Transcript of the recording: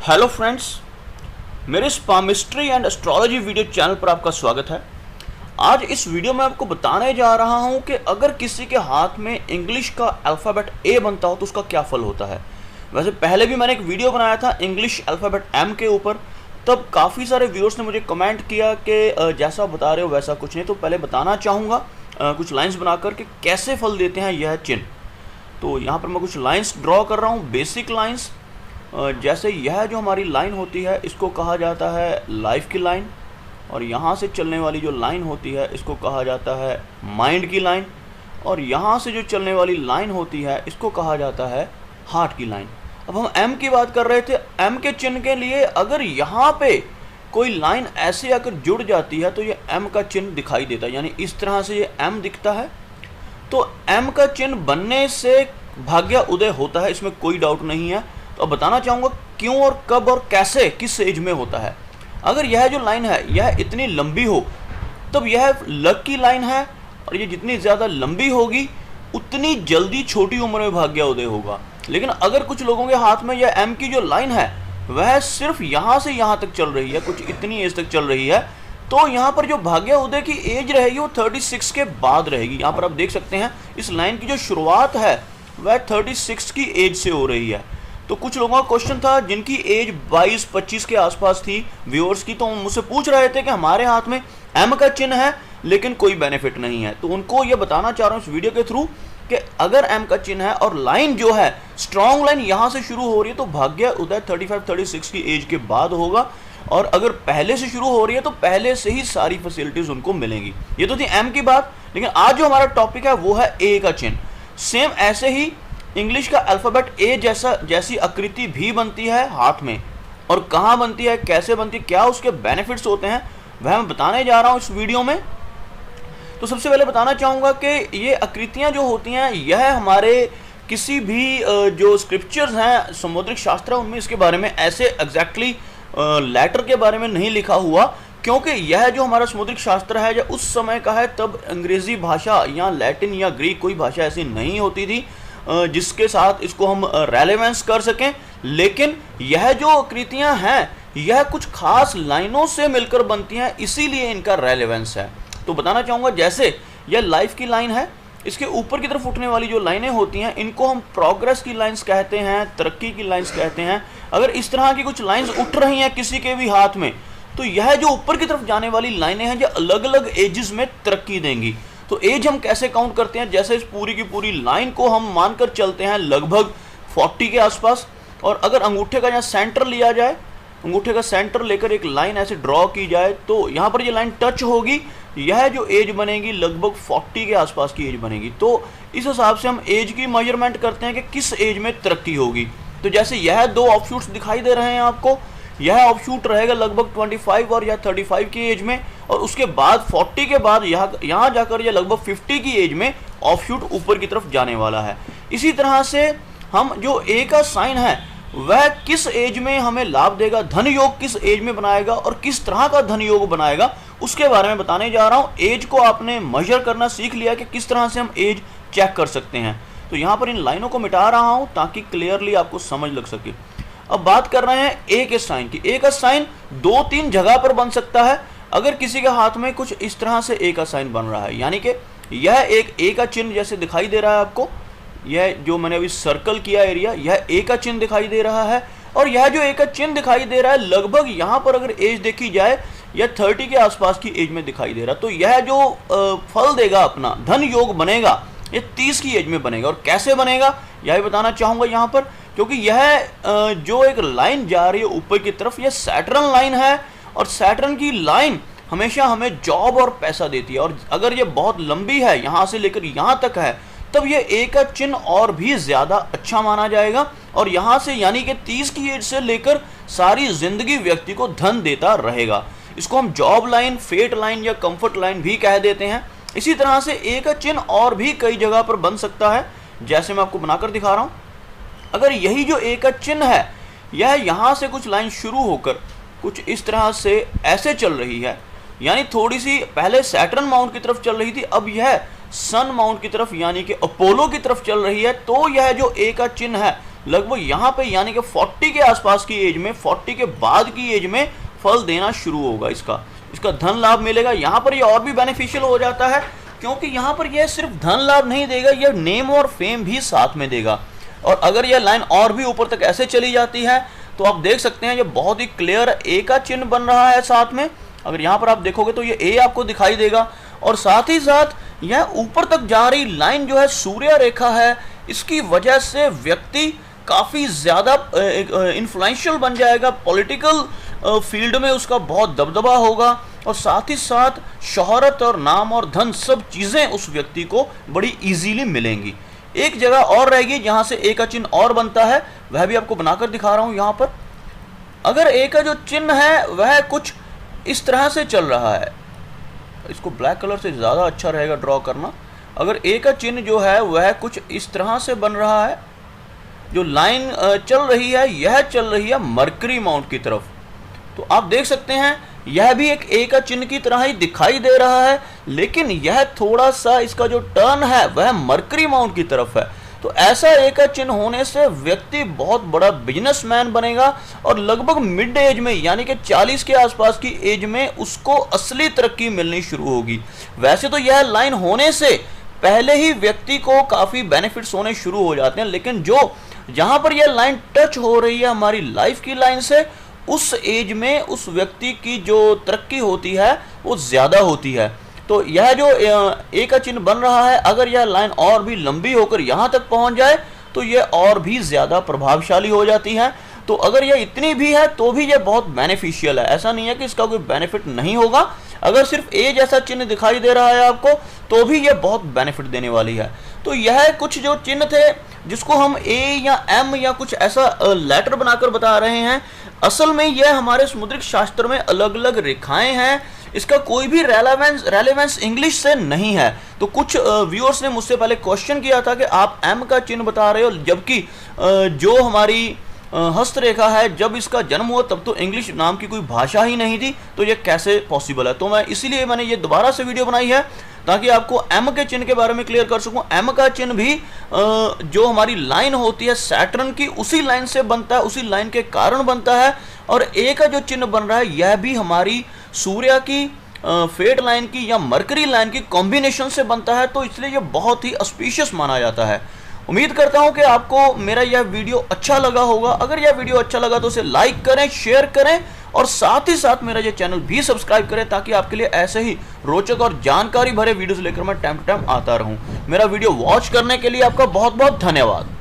Hello friends, मेरे स्पामिस्ट्री and astrology video channel पर आपका स्वागत है। आज इस वीडियो में आपको बताने जा रहा हूं कि अगर किसी के हाथ में इंग्लिश का अल्फ़ाबेट ए बनता हो तो उसका क्या फल होता है। वैसे पहले भी मैंने एक वीडियो बनाया था इंग्लिश अल्फ़ाबेट एम के ऊपर, तब काफ़ी सारे व्यूअर्स ने मुझे कमेंट किया कि जैसा बता रहे हो वैसा कुछ नहीं। तो पहले बताना चाहूँगा कुछ लाइन्स बनाकर कि कैसे फल देते हैं यह चिन्ह। तो यहाँ पर मैं कुछ लाइन्स ड्रॉ कर रहा हूँ, बेसिक लाइन्स। जैसे यह जो हमारी लाइन होती है इसको कहा जाता है लाइफ की लाइन, और यहाँ से चलने वाली जो लाइन होती है इसको कहा जाता है माइंड की लाइन, और यहाँ से जो चलने वाली लाइन होती है इसको कहा जाता है हार्ट की लाइन। अब हम एम की बात कर रहे थे। एम के चिन्ह के लिए अगर यहाँ पे कोई लाइन ऐसे आकर जुड़ जाती है तो ये एम का चिन्ह दिखाई देता है, यानी इस तरह से ये एम दिखता है। तो एम का चिन्ह बनने से भाग्य उदय होता है, इसमें कोई डाउट नहीं है। तो बताना चाहूँगा क्यों और कब और कैसे, किस एज में होता है। अगर यह जो लाइन है यह इतनी लंबी हो तब यह लक की लाइन है, और ये जितनी ज़्यादा लंबी होगी उतनी जल्दी छोटी उम्र में भाग्य उदय होगा। लेकिन अगर कुछ लोगों के हाथ में यह एम की जो लाइन है वह सिर्फ यहाँ से यहाँ तक चल रही है, कुछ इतनी एज तक चल रही है, तो यहाँ पर जो भाग्य उदय की एज रहेगी वो 36 के बाद रहेगी। यहाँ पर आप देख सकते हैं इस लाइन की जो शुरुआत है वह 36 की एज से हो रही है। तो कुछ लोगों का क्वेश्चन था जिनकी एज 22-25 के आसपास थी व्यूअर्स की, तो मुझसे पूछ रहे थे कि हमारे हाथ में एम का चिन्ह है लेकिन कोई बेनिफिट नहीं है। तो उनको ये बताना चाह रहा हूँ इस वीडियो के थ्रू कि अगर एम का चिन्ह है और लाइन जो है स्ट्रॉन्ग लाइन यहाँ से शुरू हो रही है तो भाग्य उदय 35-36 की एज के बाद होगा, और अगर पहले से शुरू हो रही है तो पहले से ही सारी फैसिलिटीज उनको मिलेंगी। ये तो थी एम की बात। लेकिन आज जो हमारा टॉपिक है वो है ए का चिन्ह। सेम ऐसे ही इंग्लिश का अल्फ़ाबेट ए जैसी आकृति भी बनती है हाथ में, और कहाँ बनती है, कैसे बनती है, क्या उसके बेनिफिट्स होते हैं, वह मैं बताने जा रहा हूँ इस वीडियो में। तो सबसे पहले बताना चाहूँगा कि ये आकृतियाँ जो होती हैं यह हमारे किसी भी जो स्क्रिप्चर्स हैं, समुद्रिक शास्त्र है, उनमें इसके बारे में ऐसे एग्जैक्टली लेटर के बारे में नहीं लिखा हुआ, क्योंकि यह जो हमारा समुद्रिक शास्त्र है यह उस समय का है, तब अंग्रेज़ी भाषा या लैटिन या ग्रीक कोई भाषा ऐसी नहीं होती थी जिसके साथ इसको हम रेलेवेंस कर सकें। लेकिन यह जो आकृतियां हैं यह कुछ खास लाइनों से मिलकर बनती हैं, इसीलिए इनका रेलेवेंस है। तो बताना चाहूँगा जैसे यह लाइफ की लाइन है, इसके ऊपर की तरफ उठने वाली जो लाइनें होती हैं इनको हम प्रोग्रेस की लाइन्स कहते हैं, तरक्की की लाइन्स कहते हैं। अगर इस तरह की कुछ लाइन्स उठ रही हैं किसी के भी हाथ में तो यह जो ऊपर की तरफ जाने वाली लाइनें हैं जो अलग अलग एजेस में तरक्की देंगी। तो एज हम कैसे काउंट करते हैं, जैसे इस पूरी की पूरी लाइन को हम मानकर चलते हैं लगभग 40 के आसपास, और अगर अंगूठे का यहाँ सेंटर लिया जाए, अंगूठे का सेंटर लेकर एक लाइन ऐसे ड्रॉ की जाए तो यहाँ पर ये लाइन टच होगी, यह जो एज बनेगी लगभग 40 के आसपास की एज बनेगी। तो इस हिसाब से हम एज की मेजरमेंट करते हैं कि किस एज में तरक्की होगी। तो जैसे यह दो ऑफशूट्स दिखाई दे रहे हैं आपको, यह ऑफशूट रहेगा लगभग 25 और या 35 की एज में, और उसके बाद 40 के बाद यहाँ जाकर यह लगभग 50 की एज में ऑफशूट ऊपर की तरफ जाने वाला है। इसी तरह से हम जो ए का साइन है वह किस एज में हमें लाभ देगा, धन योग किस एज में बनाएगा और किस तरह का धन योग बनाएगा, उसके बारे में बताने जा रहा हूँ। एज को आपने मेजर करना सीख लिया कि किस तरह से हम एज चेक कर सकते हैं। तो यहाँ पर इन लाइनों को मिटा रहा हूँ ताकि क्लियरली आपको समझ लग सके। अब बात कर रहे हैं ए के साइन की। ए का साइन 2-3 जगह पर बन सकता है। अगर किसी के हाथ में कुछ इस तरह से ए का साइन बन रहा है, यानी कि यह एक ए का चिन्ह जैसे दिखाई दे रहा है आपको, यह जो मैंने अभी सर्कल किया एरिया, यह ए का चिन्ह दिखाई दे रहा है, और यह जो ए का चिन्ह दिखाई दे रहा है लगभग यहाँ पर अगर एज देखी जाए यह 30 के आसपास की एज में दिखाई दे रहा है। तो यह जो फल देगा अपना धन योग बनेगा ये 30 की एज में बनेगा। और कैसे बनेगा यह भी बताना चाहूँगा यहाँ पर, क्योंकि यह जो एक लाइन जा रही है ऊपर की तरफ यह सैटर्न लाइन है, और सैटर्न की लाइन हमेशा हमें जॉब और पैसा देती है। और अगर ये बहुत लंबी है, यहाँ से लेकर यहाँ तक है, तब ये ए का चिन्ह और भी ज़्यादा अच्छा माना जाएगा, और यहाँ से यानी कि 30 की एज से लेकर सारी जिंदगी व्यक्ति को धन देता रहेगा। इसको हम जॉब लाइन, फेट लाइन या कंफर्ट लाइन भी कह देते हैं। इसी तरह से ए का चिन्ह और भी कई जगह पर बन सकता है, जैसे मैं आपको बनाकर दिखा रहा हूँ। अगर यही जो ए का चिन्ह है यह यहाँ से कुछ लाइन शुरू होकर कुछ इस तरह से ऐसे चल रही है, यानी थोड़ी सी पहले सैटर्न माउंट की तरफ चल रही थी, अब यह सन माउंट की तरफ यानी कि अपोलो की तरफ चल रही है, तो यह जो ए का चिन्ह है लगभग यहाँ पे यानी कि 40 के आसपास की एज में, 40 के बाद की एज में फल देना शुरू होगा। इसका धन लाभ मिलेगा। यहाँ पर ये और भी बेनिफिशियल हो जाता है, क्योंकि यहाँ पर यह सिर्फ धन लाभ नहीं देगा, यह नेम और फेम भी साथ में देगा। और अगर यह लाइन और भी ऊपर तक ऐसे चली जाती है तो आप देख सकते हैं ये बहुत ही क्लियर ए का चिन्ह बन रहा है। साथ में अगर यहाँ पर आप देखोगे तो ये ए आपको दिखाई देगा, और साथ ही साथ यह ऊपर तक जा रही लाइन जो है सूर्य रेखा है, इसकी वजह से व्यक्ति काफ़ी ज़्यादा इन्फ्लुएंशियल बन जाएगा। पॉलिटिकल फील्ड में उसका बहुत दबदबा होगा, और साथ ही साथ शोहरत और नाम और धन सब चीज़ें उस व्यक्ति को बड़ी इजीली मिलेंगी। एक जगह और रहेगी जहाँ से ए का चिन्ह और बनता है, वह भी आपको बनाकर दिखा रहा हूँ। यहाँ पर अगर ए का जो चिन्ह है वह कुछ इस तरह से चल रहा है, इसको ब्लैक कलर से ज़्यादा अच्छा रहेगा ड्रॉ करना। अगर ए का चिन्ह जो है वह कुछ इस तरह से बन रहा है, जो लाइन चल रही है यह चल रही है मरकरी माउंट की तरफ, तो आप देख सकते हैं यह भी एक ए का चिन्ह की तरह ही दिखाई दे रहा है, लेकिन यह थोड़ा सा इसका जो टर्न है वह मरकरी माउंट की तरफ है। तो ऐसा ए का चिन्ह होने से व्यक्ति बहुत बड़ा बिजनेसमैन बनेगा, और लगभग मिड एज में यानी कि 40 के आसपास की एज में उसको असली तरक्की मिलनी शुरू होगी। वैसे तो यह लाइन होने से पहले ही व्यक्ति को काफ़ी बेनिफिट्स होने शुरू हो जाते हैं, लेकिन जो जहाँ पर यह लाइन टच हो रही है हमारी लाइफ की लाइन से, उस एज में उस व्यक्ति की जो तरक्की होती है वो ज़्यादा होती है। तो यह जो ए का चिन्ह बन रहा है, अगर यह लाइन और भी लंबी होकर यहाँ तक पहुँच जाए तो यह और भी ज़्यादा प्रभावशाली हो जाती है। तो अगर यह इतनी भी है तो भी यह बहुत बेनिफिशियल है, ऐसा नहीं है कि इसका कोई बेनिफिट नहीं होगा। अगर सिर्फ ए जैसा चिन्ह दिखाई दे रहा है आपको तो भी यह बहुत बेनिफिट देने वाली है। तो यह कुछ जो चिन्ह थे जिसको हम ए या एम या कुछ ऐसा लेटर बनाकर बता रहे हैं, असल में यह हमारे समुद्रिक शास्त्र में अलग अलग रेखाएं हैं। इसका कोई भी रेलेवेंस इंग्लिश से नहीं है। तो कुछ व्यूअर्स ने मुझसे पहले क्वेश्चन किया था कि आप एम का चिन्ह बता रहे हो, जबकि जो हमारी हस्तरेखा है जब इसका जन्म हुआ तब तो इंग्लिश नाम की कोई भाषा ही नहीं थी, तो ये कैसे पॉसिबल है। तो मैं इसीलिए मैंने ये दोबारा से वीडियो बनाई है ताकि आपको एम के चिन्ह के बारे में क्लियर कर सकूं। एम का चिन्ह भी जो हमारी लाइन होती है सैटर्न की, उसी लाइन से बनता है, उसी लाइन के कारण बनता है। और ए का जो चिन्ह बन रहा है यह भी हमारी सूर्य की फेट लाइन की या मरकरी लाइन की कॉम्बिनेशन से बनता है, तो इसलिए यह बहुत ही ऑस्पिशियस माना जाता है। उम्मीद करता हूं कि आपको मेरा यह वीडियो अच्छा लगा होगा। अगर यह वीडियो अच्छा लगा तो उसे लाइक करें, शेयर करें, और साथ ही साथ मेरा यह चैनल भी सब्सक्राइब करें, ताकि आपके लिए ऐसे ही रोचक और जानकारी भरे वीडियोस लेकर मैं टाइम टू टाइम आता रहूं। मेरा वीडियो वॉच करने के लिए आपका बहुत बहुत धन्यवाद।